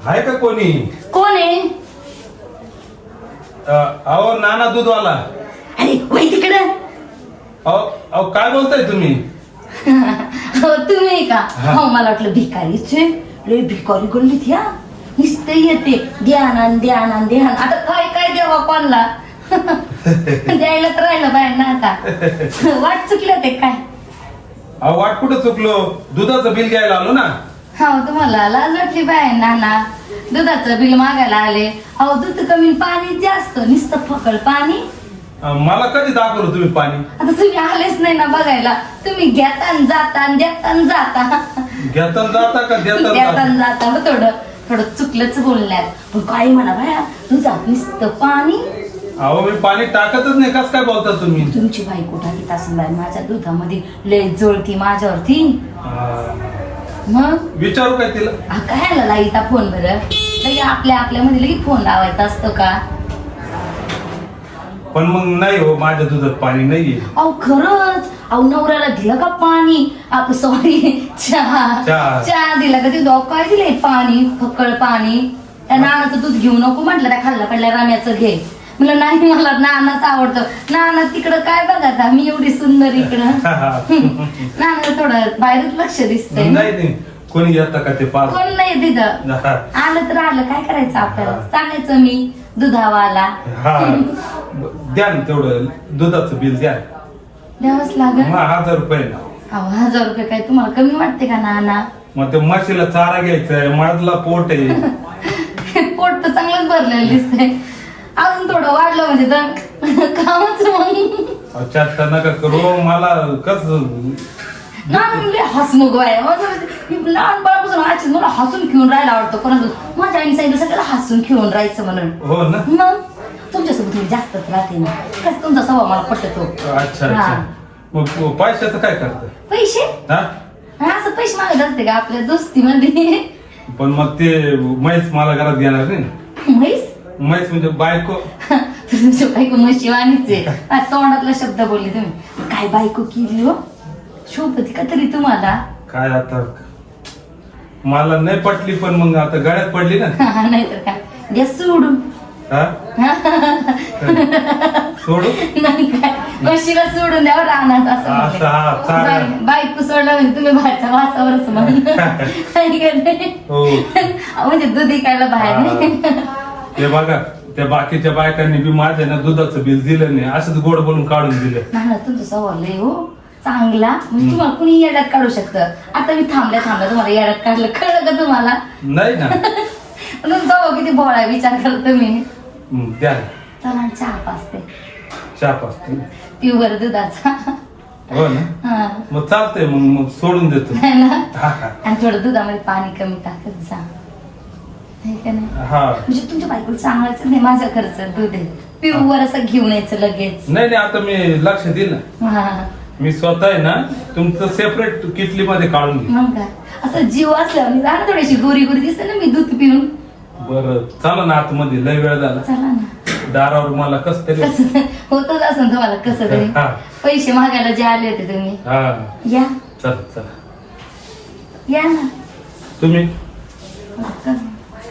आहे का कोणी? कोण आहे? अहो नाना दूधवाला. अरे वही तिकडं. अहो काय बोलताय तुम्ही? हो तुम्ही का? हो मला वाटलं भिकारीच आहे. लय भिकारी गल्लीत या नुसतं येते ध्यान ध्यान ध्यान. आता काय काय द्यावा कोणला? द्यायला तर राहिलं बाहेर ना. आता वाट चुकलं ते काय? अहो वाट कुठं चुकलो? दुधाचं बिल घ्यायला आलो ना. हो तुम्हाला लाज वाटली बाहेर नाना. दुधाचं बिल मागायला आले. अहो दूध कमी पाणी जास्त नुसतं फकळ पाणी. मला कधी दाखवलं तुम्ही पाणी? आता तुम्ही आलेच नाही ना बघायला. तुम्ही घेता न जाता न देता न जाता. घेताना जाता का देता देता? न जाता. थोडं थोडं चुकलंच बोलण्यात. पण काय म्हणा बाया दुधात नुसतं पाणी. अहो मी पाणी टाकतच नाही. कस काय बोलता तुम्ही? तुमची बायको टाकीत असेल बाई माझ्या दुधामध्ये. लय जोडती माझ्यावरती. मग विचारू काय तिला? काय लाईता फोन बरं? लगे आपल्या मध्ये लगे फोन लावायचा असतो का? पण मग नाही हो, माझ्या दुधात पाणी नाहीये. अहो खरंच. अहो नवऱ्याला दिलं का पाणी? आप सॉरी चहा दिला का? ते काय दिलंय? पाणी फकळ पाणी. त्या नानाचं दूध घेऊ नको म्हटलं. त्या खाल्ला पडल्या राम्याचं घे म्हणलं. नाही मला नानाच आवडतं. नाना तिकडं काय बघा मी एवढी सुंदर इकडं. नाना थोडं बाहेरच लक्ष दिसतंय. नाही कोणी येतं का ते पास? कोण नाही तिथं. आलं तर आलं काय करायचं आपल्याला? सांगायचं मी दुधावाला. हा द्या ना तेवढं दुधाचं बिल द्या. द्यावंच लागेल. 1000 रुपये ना. अहो 1000 रुपये काय तुम्हाला कमी वाटते का नाना? मग ते म्हशीला चारा घ्यायचंय. माझला पोट आहे. पोट तर चांगलंच भरलेलं दिसतंय. अजून थोडं वाढलं म्हणजे तर कामच मग. चर्चा नका करू. मला कस नाना हसमुख आहे. लहान बाळापासून आजच मला हसून खेळून राहायला आवडतं. कोणाचं माझ्या आईने सांगितलं सगळ्याला हसून खेळून राहायचं म्हणून. हो ना. मग तुमच्यासोबत थोडी जास्तच राहते ना. कसं तुमचा स्वभाव मला पटतो. अच्छा. मग पैशाचं काय करतं? पैसे असं पैसे मागत असते का आपल्या दोस्तीमध्ये? पण मग ते म्हैस मला घरात घेणार नाही. म्हैस म्हणजे बायको. तुमची बायको म्हशी वाणीच आहे. तोंडातला शब्द बोलले तुम्ही. काय बायको केली हो? शोभती का तरी तुम्हाला? काय आता मला नाही पटली. पण मग आता गळ्यात पडली ना. नाहीतर काय द्या सोडून. सोडू नाही काय म्हशीला सोडून द्यावं राहणार असं. बायको सोडला म्हणजे तुम्ही बाहेरच्या वासावरच म्हणजे दूध इकायला बाहेर नाही. ते बघा त्या बाकीच्या बायकांनी बी माझ्या ना दुधाचं बिल दिलं नाही. असंच गोड बोलून काढून दिलं. ना तुमचं सवाल लय हो चांगला. म्हणजे तुम्हाला कुणी येड्यात काढू शकतं. आता मी थांबल्या तुम्हाला येड्यात काढलं. कळलं का तुम्हाला? नाही ना. तुमचा किती भोळा विचार करतो मी. द्या चला चहा पाचते. चहा पाचते प्युअर दुधाचा. हो ना. मग चालतंय. मग सोडून देतो. आणि थोडं दुधामध्ये पाणी कमी टाकत जा. म्हणजे तुमच्या बायकोला सांगायचं नाही माझ्या घरचं दूध आहे प्युअर असं घेऊन यायचं लगेच. नाही आता मी लक्ष दिलं ना. मी स्वतः आहे ना तुमचं सेपरेट किटली मध्ये काढून घे. मग काय असं जीव असल्यावर राहणं थोडीशी गोरी गोरी दिसते ना मी दूध पिऊन. बरं चला ना आतमध्ये. लय वेळ झाला. चला ना. दारावर मला कस तरी होतच असं तुम्हाला कसं तरी. पैसे मागायला जे आले होते तुम्ही. या चला या ना तुम्ही.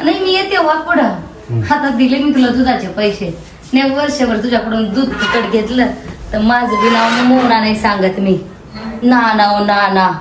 नाही मी येते वा पुढं. हातात दिले मी तुला दुधाचे पैसे. ने वर्षभर तुझ्याकडून दूध तिकट घेतलं तर माझं बी नाव मोना नाही सांगत मी. नाना.